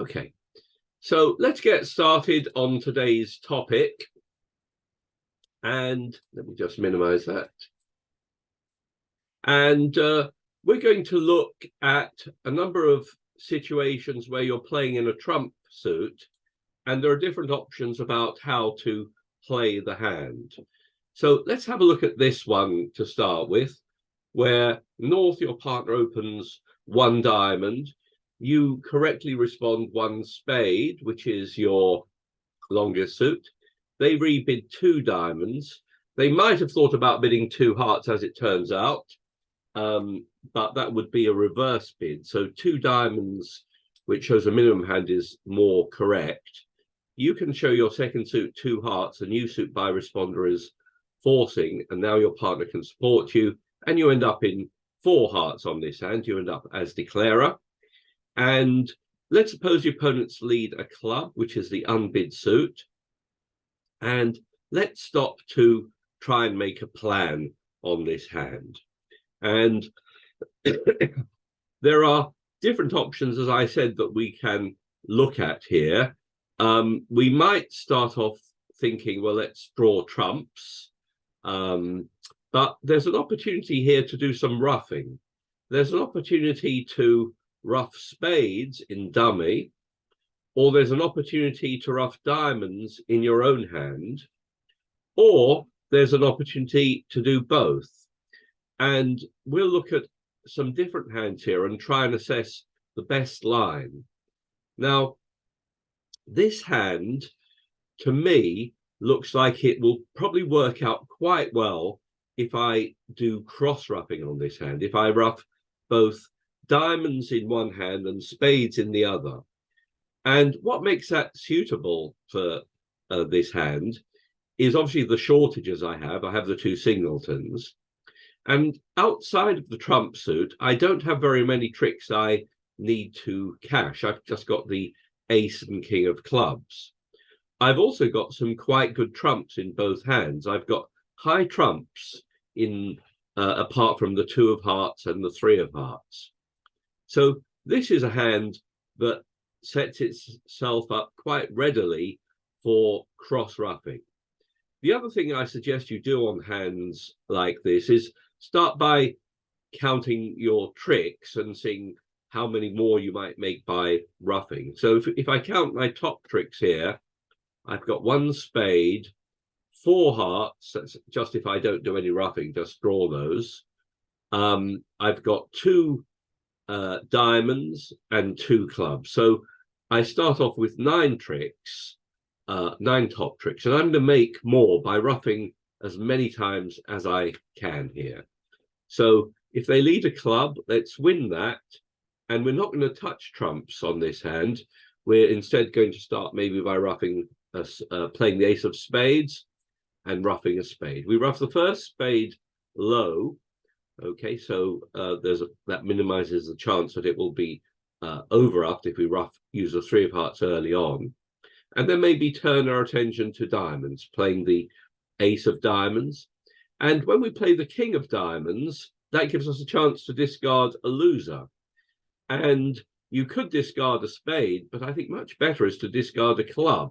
Okay, so let's get started on today's topic. And let me just minimize that. And we're going to look at a number of situations where you're playing in a trump suit, and there are different options about how to play the hand. So let's have a look at this one to start with, where North, your partner opens one diamond. You correctly respond one spade, which is your longest suit. They rebid two diamonds. They might have thought about bidding two hearts, as it turns out, but that would be a reverse bid. So two diamonds, which shows a minimum hand, is more correct. You can show your second suit two hearts, a new suit by responder is forcing, and now your partner can support you, and you end up in four hearts on this hand. You end up as declarer. And let's suppose your opponents lead a club, which is the unbid suit. And let's stop to try and make a plan on this hand. And there are different options, as I said, that we can look at here. We might start off thinking, well, let's draw trumps. But there's an opportunity here to do some ruffing. There's an opportunity to ruff spades in dummy, or there's an opportunity to ruff diamonds in your own hand, or there's an opportunity to do both. And we'll look at some different hands here and try and assess the best line. Now, this hand, to me, looks like it will probably work out quite well if I do cross-ruffing on this hand, if I ruff both diamonds in one hand and spades in the other. And what makes that suitable for this hand is obviously the shortages I have. I have the two singletons. And outside of the trump suit, I don't have very many tricks I need to cash. I've just got the ace and king of clubs. I've also got some quite good trumps in both hands. I've got high trumps in apart from the two of hearts and the three of hearts. So this is a hand that sets itself up quite readily for cross-ruffing. The other thing I suggest you do on hands like this is start by counting your tricks and seeing how many more you might make by ruffing. So if I count my top tricks here, I've got one spade, four hearts. That's just if I don't do any ruffing, just draw those. I've got two diamonds and two clubs. So I start off with nine tricks, nine top tricks, and I'm going to make more by ruffing as many times as I can here. So if they lead a club, let's win that. And we're not going to touch trumps on this hand. We're instead going to start maybe by ruffing, playing the ace of spades and ruffing a spade. We ruff the first spade low. Okay, so that minimizes the chance that it will be over-upped if we use the three of hearts early on. And then maybe turn our attention to diamonds, playing the ace of diamonds. And when we play the king of diamonds, that gives us a chance to discard a loser. And you could discard a spade, but I think much better is to discard a club,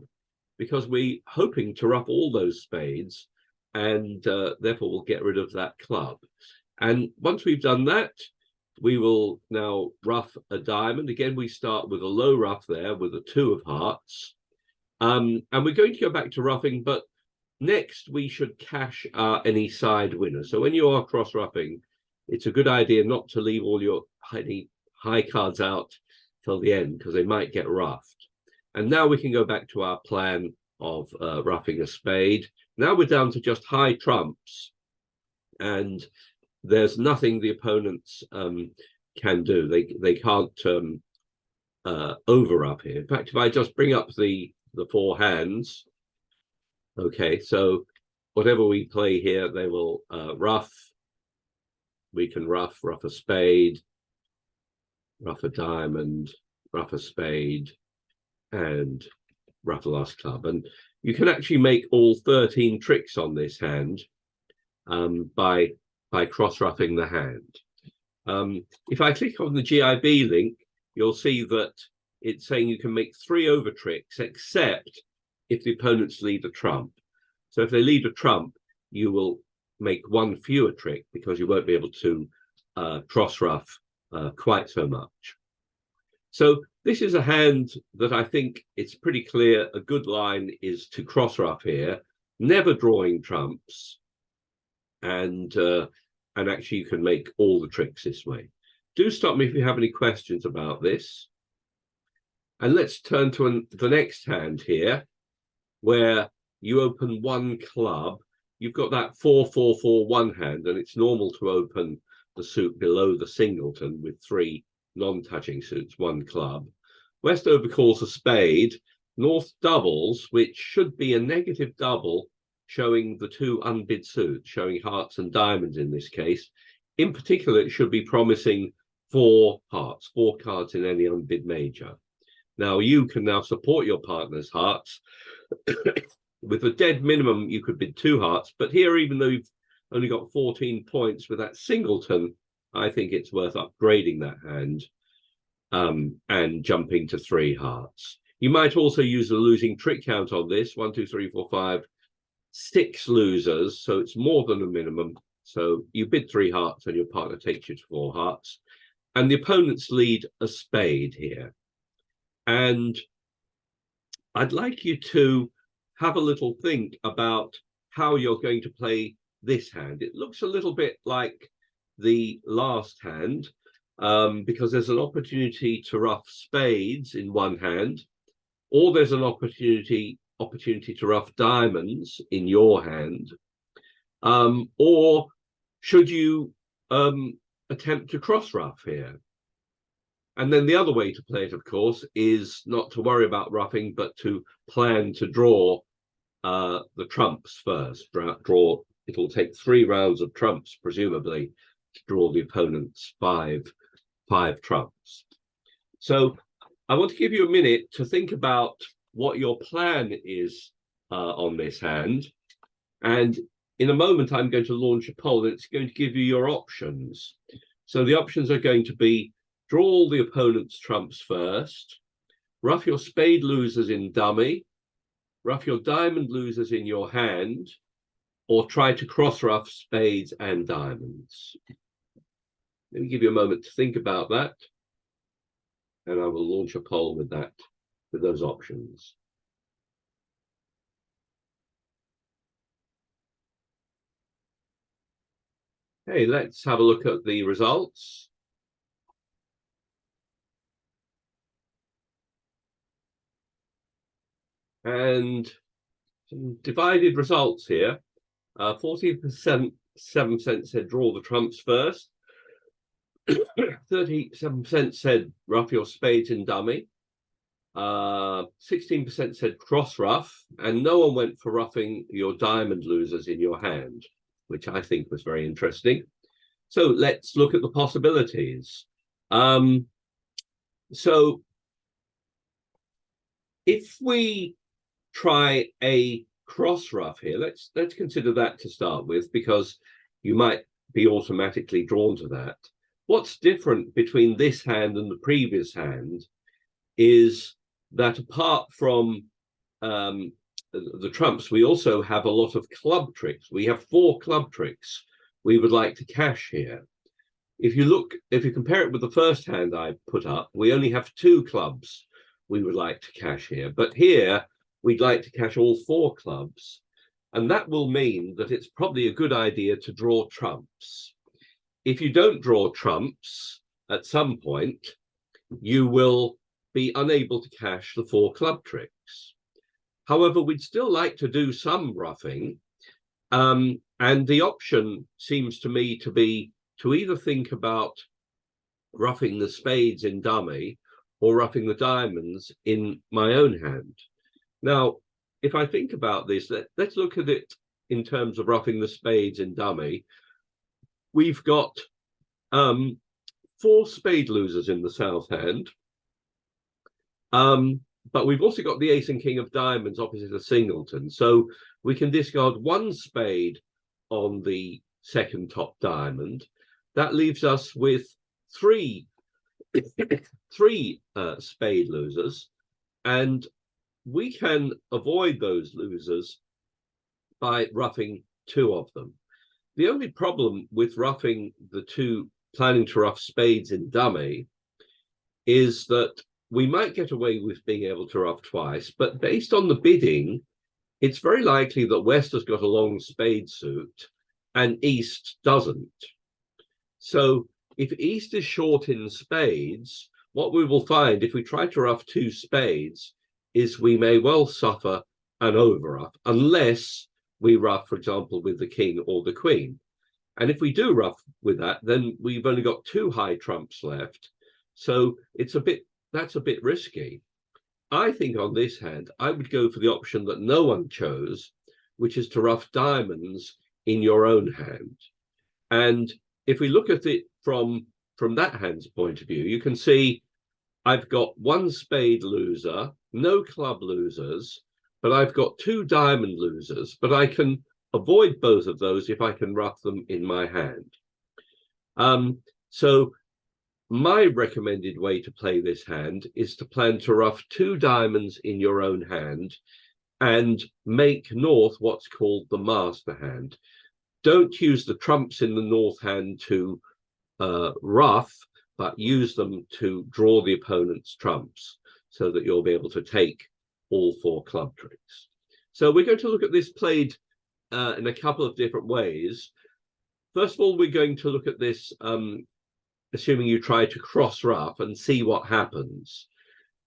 because we're hoping to ruff all those spades, and therefore we'll get rid of that club. And once we've done that, we will now ruff a diamond. Again, we start with a low ruff there with a two of hearts. And we're going to go back to ruffing, but next we should cash any side winner. So when you are cross-ruffing, it's a good idea not to leave all your high cards out till the end, because they might get ruffed. And now we can go back to our plan of ruffing a spade. Now we're down to just high trumps, and there's nothing the opponents can do. They can't over-up here. In fact, if I just bring up the four hands, okay, so whatever we play here, they will ruff. We can ruff a spade, ruff a diamond, ruff a spade, and ruff a last club. And you can actually make all 13 tricks on this hand by cross-ruffing the hand. If I click on the GIB link, you'll see that it's saying you can make 3 over tricks, except if the opponents lead a trump. So if they lead a trump, you will make 1 fewer trick because you won't be able to cross-ruff quite so much. So this is a hand that I think it's pretty clear a good line is to cross-ruff here, never drawing trumps, and actually you can make all the tricks this way. Do stop me if you have any questions about this. And let's turn to the next hand here, where you open 1 club. You've got that 4-4-4-1 hand, and it's normal to open the suit below the singleton with 3 non-touching suits, 1 club. Westover calls a spade. North doubles, which should be a negative double, showing the 2 unbid suits, showing hearts and diamonds in this case. In particular, it should be promising 4 hearts, 4 cards in any unbid major. Now, you can now support your partner's hearts. With a dead minimum, you could bid 2 hearts. But here, even though you've only got 14 points with that singleton, I think it's worth upgrading that hand and jumping to 3 hearts. You might also use the losing trick count on this. 1, 2, 3, 4, 5, 6 losers. So it's more than a minimum. So you bid 3 hearts and your partner takes you to 4 hearts. And the opponents lead a spade here. And I'd like you to have a little think about how you're going to play this hand. It looks a little bit like the last hand because there's an opportunity to ruff spades in one hand, or there's an opportunity to ruff diamonds in your hand, or should you attempt to cross ruff here? And then the other way to play it, of course, is not to worry about ruffing, but to plan to draw the trumps first. It'll take 3 rounds of trumps, presumably, to draw the opponent's 5 trumps. So I want to give you a minute to think about what your plan is on this hand. And in a moment, I'm going to launch a poll, and it's going to give you your options. So the options are going to be: draw all the opponent's trumps first, ruff your spade losers in dummy, ruff your diamond losers in your hand, or try to cross-ruff spades and diamonds. Let me give you a moment to think about that, and I will launch a poll with those options. Okay, let's have a look at the results. And some divided results here. 14% 7% said draw the trumps first. 37% said ruff your spades in dummy. 16% said cross ruff, and no one went for ruffing your diamond losers in your hand, which I think was very interesting. So let's look at the possibilities. So if we try a cross ruff here, let's consider that to start with, because you might be automatically drawn to that. What's different between this hand and the previous hand is that apart from the trumps, we also have a lot of club tricks. We have 4 club tricks we would like to cash here. If you compare it with the first hand I put up, we only have 2 clubs we would like to cash here. But here, we'd like to cash all 4 clubs. And that will mean that it's probably a good idea to draw trumps. If you don't draw trumps at some point, you will be unable to cash the 4 club tricks. However, we'd still like to do some ruffing. And the option seems to me to be to either think about ruffing the spades in dummy or ruffing the diamonds in my own hand. Now, if I think about this, let's look at it in terms of ruffing the spades in dummy. We've got 4 spade losers in the south hand. But we've also got the ace and king of diamonds opposite a singleton. So we can discard 1 spade on the second top diamond. That leaves us with 3 three spade losers, and we can avoid those losers by roughing two of them. The only problem with roughing the two, planning to rough spades in dummy, is that we might get away with being able to rough twice, but based on the bidding, it's very likely that West has got a long spade suit and East doesn't. So if East is short in spades, what we will find if we try to rough two spades is we may well suffer an overruff, unless we rough, for example, with the king or the queen. And if we do rough with that, then we've only got two high trumps left. So that's a bit risky. I think on this hand, I would go for the option that no one chose, which is to rough diamonds in your own hand. And if we look at it from that hand's point of view, you can see I've got one spade loser, no club losers, but I've got two diamond losers, but I can avoid both of those if I can rough them in my hand. So my recommended way to play this hand is to plan to rough two diamonds in your own hand and make North what's called the master hand. Don't use the trumps in the North hand to rough, but use them to draw the opponent's trumps so that you'll be able to take all four club tricks. So we're going to look at this played in a couple of different ways. First of all, we're going to look at this assuming you try to cross rough and see what happens.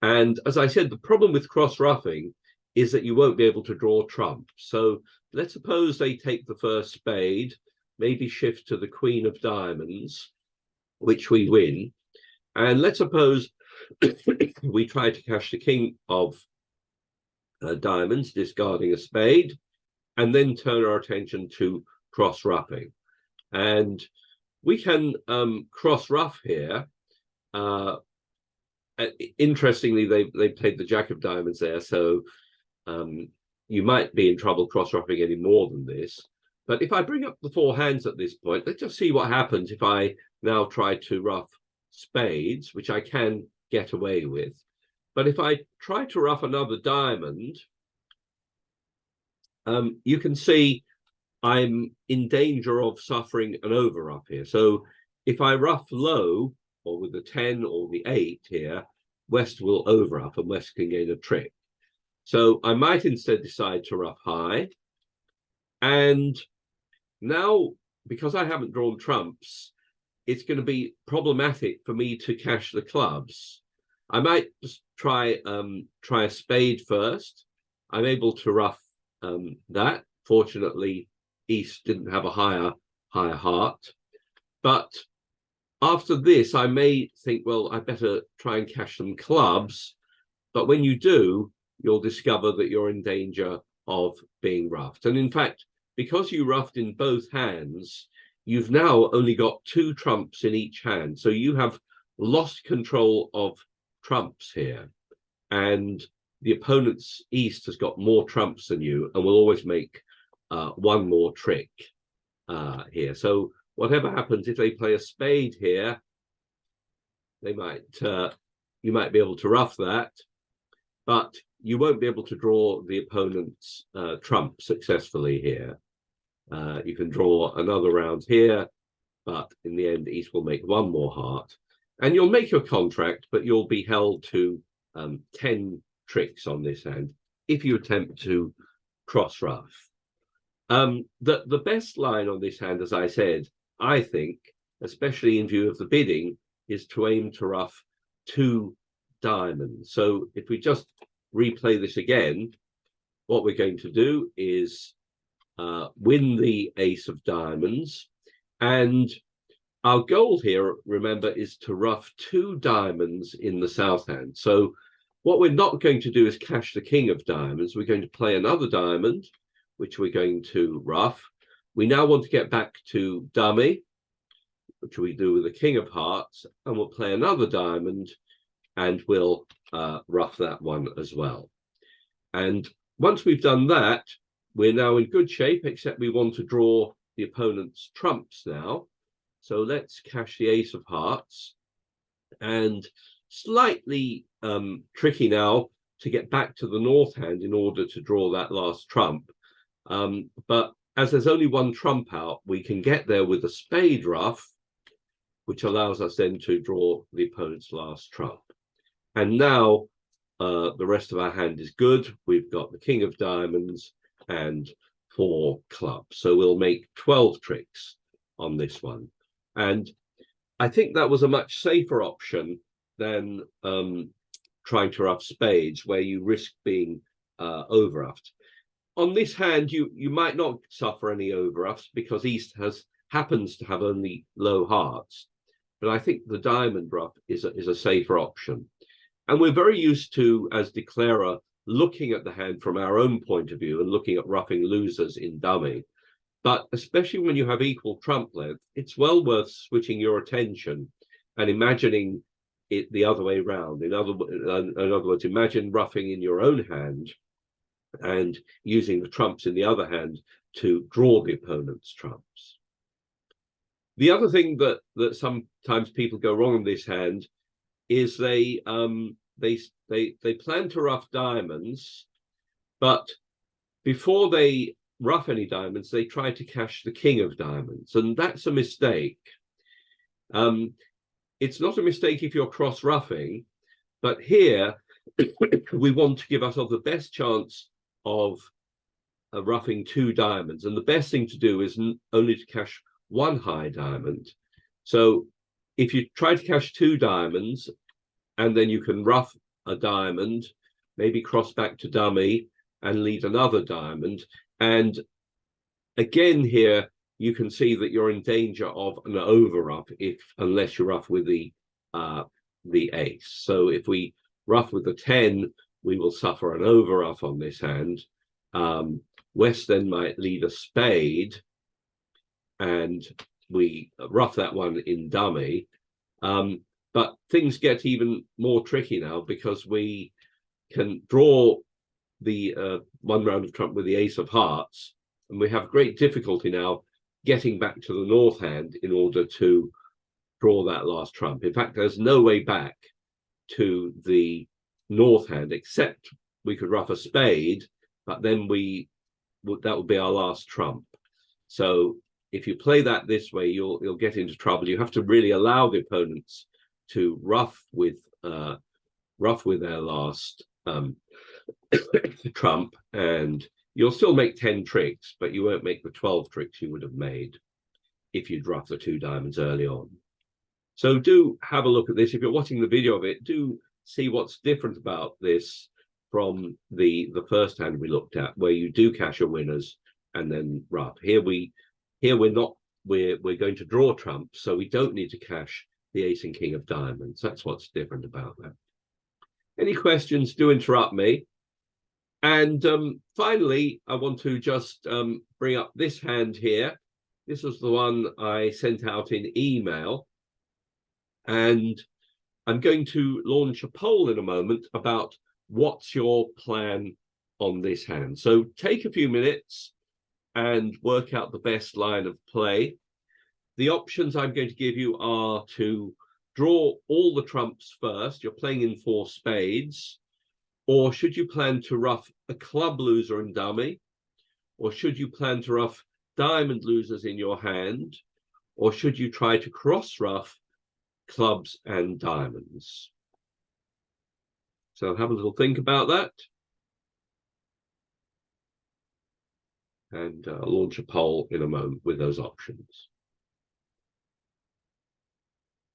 And as I said, the problem with cross roughing is that you won't be able to draw trumps. So let's suppose they take the first spade, maybe shift to the queen of diamonds, which we win. And let's suppose we try to cash the king of diamonds, discarding a spade, and then turn our attention to cross roughing. And we can cross rough here. Interestingly, they played the jack of diamonds there, so you might be in trouble cross roughing any more than this. But if I bring up the four hands at this point, let's just see what happens if I now try to rough spades, which I can get away with. But if I try to rough another diamond, you can see I'm in danger of suffering an overruff here. So if I rough low, or with the 10 or the 8 here, West will overruff and West can gain a trick. So I might instead decide to rough high. And now, because I haven't drawn trumps, it's going to be problematic for me to cash the clubs. I might just try a spade first. I'm able to rough that. Fortunately, East didn't have a higher heart. But after this, I may think, well, I better try and cash some clubs. But when you do, you'll discover that you're in danger of being roughed. And in fact, because you roughed in both hands, you've now only got two trumps in each hand. So you have lost control of trumps here. And the opponent's East has got more trumps than you and will always make one more trick here. So whatever happens, if they play a spade here, they might you might be able to rough that, but you won't be able to draw the opponent's trump successfully here. You can draw another round here, but in the end, East will make one more heart. And you'll make your contract, but you'll be held to 10 tricks on this hand if you attempt to cross rough. The best line on this hand, as I said, I think, especially in view of the bidding, is to aim to rough two diamonds. So if we just replay this again, what we're going to do is win the ace of diamonds. And our goal here, remember, is to rough two diamonds in the south hand. So what we're not going to do is cash the king of diamonds. We're going to play another diamond, which we're going to rough. We now want to get back to dummy, which we do with the king of hearts, and we'll play another diamond and we'll rough that one as well. And once we've done that, we're now in good shape, except we want to draw the opponent's trumps now. So let's cash the ace of hearts. and slightly tricky now to get back to the north hand in order to draw that last trump. But as there's only one trump out, we can get there with a spade ruff, which allows us then to draw the opponent's last trump. And now the rest of our hand is good. We've got the king of diamonds and 4 clubs. So we'll make 12 tricks on this one. And I think that was a much safer option than trying to ruff spades, where you risk being overruffed. On this hand, you might not suffer any overruffs because East happens to have only low hearts. But I think the diamond ruff is a safer option. And we're very used to, as declarer, looking at the hand from our own point of view and looking at ruffing losers in dummy. But especially when you have equal trump length, it's well worth switching your attention and imagining it the other way around. In other words, imagine ruffing in your own hand and using the trumps in the other hand to draw the opponent's trumps. The other thing that sometimes people go wrong in this hand is they plan to ruff diamonds, but before they ruff any diamonds, they try to cash the king of diamonds, and that's a mistake. It's not a mistake if you're cross-ruffing, but here we want to give ourselves the best chance of ruffing 2 diamonds, and the best thing to do is only to cash 1 high diamond. So if you try to cash 2 diamonds, and then you can ruff a diamond, maybe cross back to dummy and lead another diamond. And again here, you can see that you're in danger of an overruff unless you ruff with the ace. So if we ruff with the 10, we will suffer an overruff on this hand. West then might lead a spade, and we ruff that one in dummy. But things get even more tricky now because we can draw the 1 round of trump with the ace of hearts, and we have great difficulty now getting back to the north hand in order to draw that last trump. In fact, there's no way back to the north hand except we could ruff a spade, but then that would be our last trump. So if you play that this way, you'll get into trouble. You have to really allow the opponents to ruff with their last trump, and you'll still make 10 tricks, but you won't make the 12 tricks you would have made if you'd ruffed the 2 diamonds early on. So do have a look at this. If you're watching the video of it, do see what's different about this from the first hand we looked at, where you do cash your winners and then ruff. Here we're going to draw trumps, so we don't need to cash the ace and king of diamonds. That's what's different about that. Any questions, do interrupt me. And finally, I want to just bring up this hand here. This was the one I sent out in email. And I'm going to launch a poll in a moment about what's your plan on this hand. So take a few minutes and work out the best line of play. The options I'm going to give you are to draw all the trumps first. You're playing in 4 spades. Or should you plan to ruff a club loser in dummy? Or should you plan to ruff diamond losers in your hand? Or should you try to cross-ruff clubs and diamonds? So have a little think about that. And launch a poll in a moment with those options.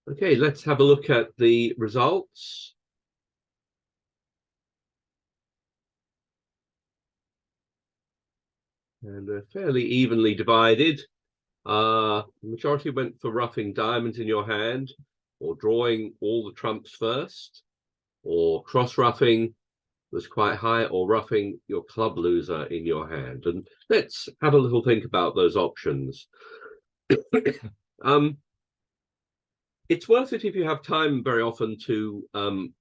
Okay, let's have a look at the results. And they're fairly evenly divided. The majority went for ruffing diamonds in your hand, or drawing all the trumps first, or cross-ruffing was quite high, or ruffing your club loser in your hand. And let's have a little think about those options. It's worth it if you have time very often to,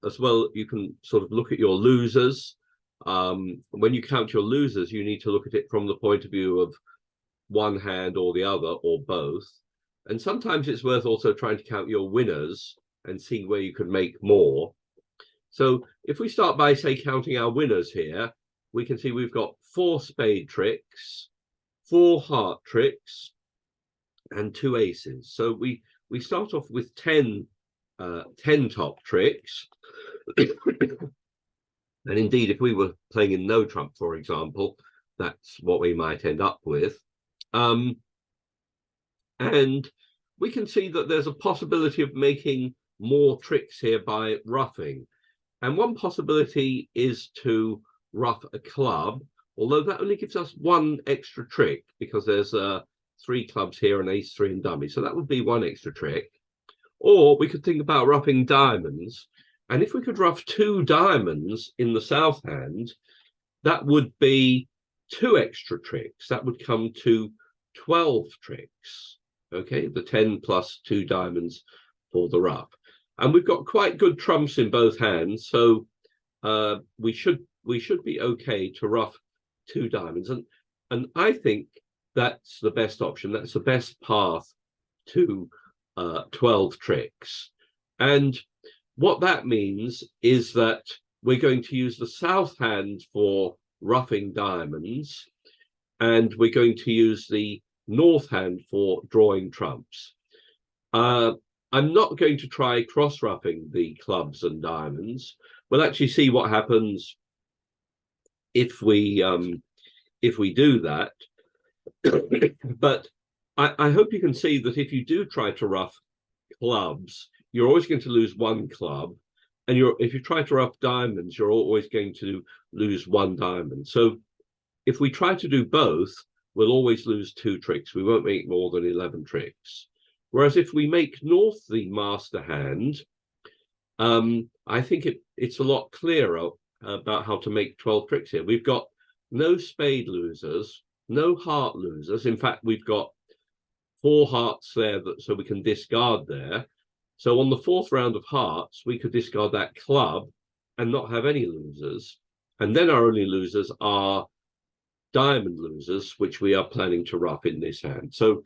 as well, you can sort of look at your losers. When you count your losers, you need to look at it from the point of view of one hand or the other, or both. And sometimes it's worth also trying to count your winners, and see where you could make more. So if we start by, say, counting our winners here, we can see we've got 4 spade tricks, 4 heart tricks, and 2 aces. So we start off with 10 top tricks. And indeed, if we were playing in no trump, for example, that's what we might end up with. And we can see that there's a possibility of making more tricks here by roughing. And one possibility is to rough a club, although that only gives us 1 extra trick, because there's 3 clubs here, an ace, 3 and dummy. So that would be 1 extra trick. Or we could think about roughing diamonds. And if we could rough 2 diamonds in the south hand, that would be 2 extra tricks. That would come to 12 tricks. Okay, the 10 plus 2 diamonds for the rough. And we've got quite good trumps in both hands, so we should be okay to rough 2 diamonds. And I think that's the best option. That's the best path to 12 tricks. And what that means is that we're going to use the south hand for roughing diamonds, and we're going to use the north hand for drawing trumps. I'm not going to try cross-ruffing the clubs and diamonds. We'll actually see what happens if we do that. But I hope you can see that if you do try to rough clubs, you're always going to lose 1 club, and if you try to rough diamonds, you're always going to lose 1 diamond. So if we try to do both, we'll always lose 2 tricks. We won't make more than 11 tricks. Whereas if we make north the master hand, I think it's a lot clearer about how to make 12 tricks here. We've got no spade losers, no heart losers. In fact, we've got 4 hearts there, so we can discard there. So on the 4th round of hearts, we could discard that club and not have any losers. And then our only losers are diamond losers, which we are planning to rough in this hand. So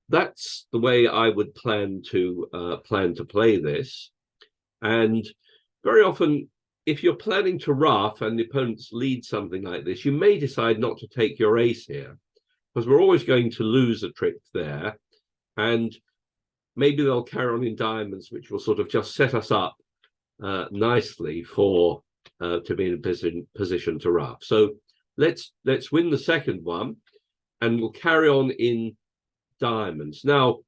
that's the way I would plan to play this. And very often, if you're planning to rough and the opponents lead something like this, you may decide not to take your ace here, because we're always going to lose a trick there. And maybe they'll carry on in diamonds, which will sort of just set us up nicely for to be in a position to rough. So let's win the second one, and we'll carry on in diamonds. Now,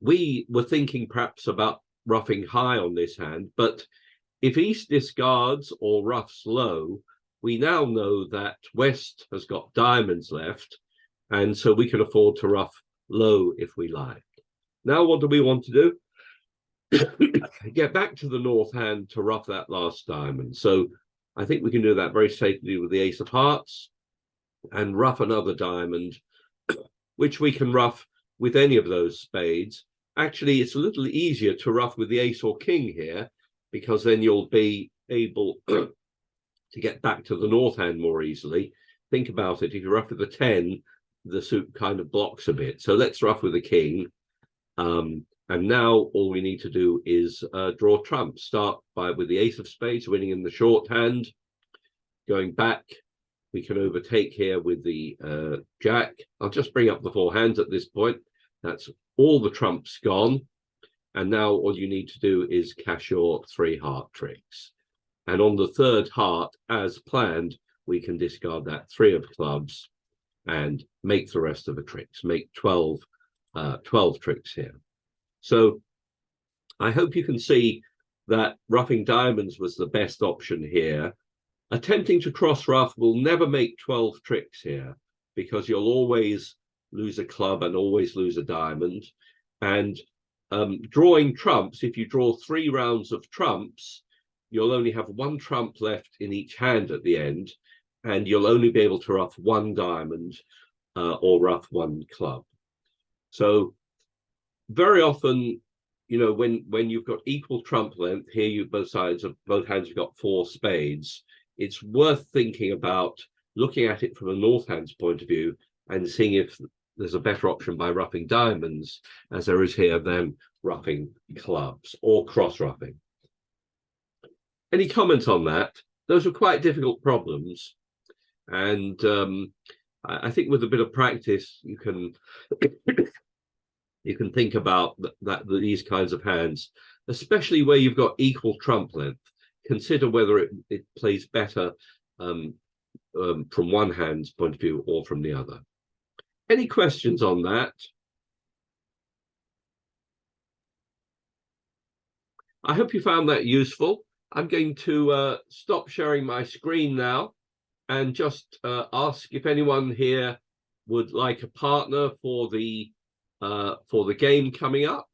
we were thinking perhaps about roughing high on this hand, but if East discards or roughs low, we now know that West has got diamonds left, and so we can afford to rough low if we like. Now, what do we want to do? Get back to the north hand to rough that last diamond. So I think we can do that very safely with the ace of hearts and rough another diamond, which we can rough with any of those spades. Actually, it's a little easier to rough with the ace or king here, because then you'll be able to get back to the north hand more easily. Think about it. If you rough with the 10, the suit kind of blocks a bit. So let's rough with the king. And now all we need to do is draw trumps. Start with the ace of spades, winning in the short hand. Going back, we can overtake here with the jack. I'll just bring up the 4 hands at this point. That's all the trumps gone. And now all you need to do is cash your 3 heart tricks. And on the 3rd heart, as planned, we can discard that 3 of clubs and make the rest of the tricks, make 12 tricks here. So I hope you can see that roughing diamonds was the best option here. Attempting to cross rough will never make 12 tricks here, because you'll always lose a club and always lose a diamond. And drawing trumps, if you draw 3 rounds of trumps, you'll only have 1 trump left in each hand at the end, and you'll only be able to rough 1 diamond or rough 1 club. So very often, you know, when you've got equal trump length, here both hands have got 4 spades, it's worth thinking about looking at it from a north hand's point of view and seeing if there's a better option by ruffing diamonds, as there is here, than ruffing clubs or cross-ruffing. Any comment on that? Those are quite difficult problems, and I think with a bit of practice, you can think about these kinds of hands, especially where you've got equal trump length. Consider whether it plays better from one hand's point of view or from the other. Any questions on that? I hope you found that useful. I'm going to stop sharing my screen now and just ask if anyone here would like a partner for the game coming up.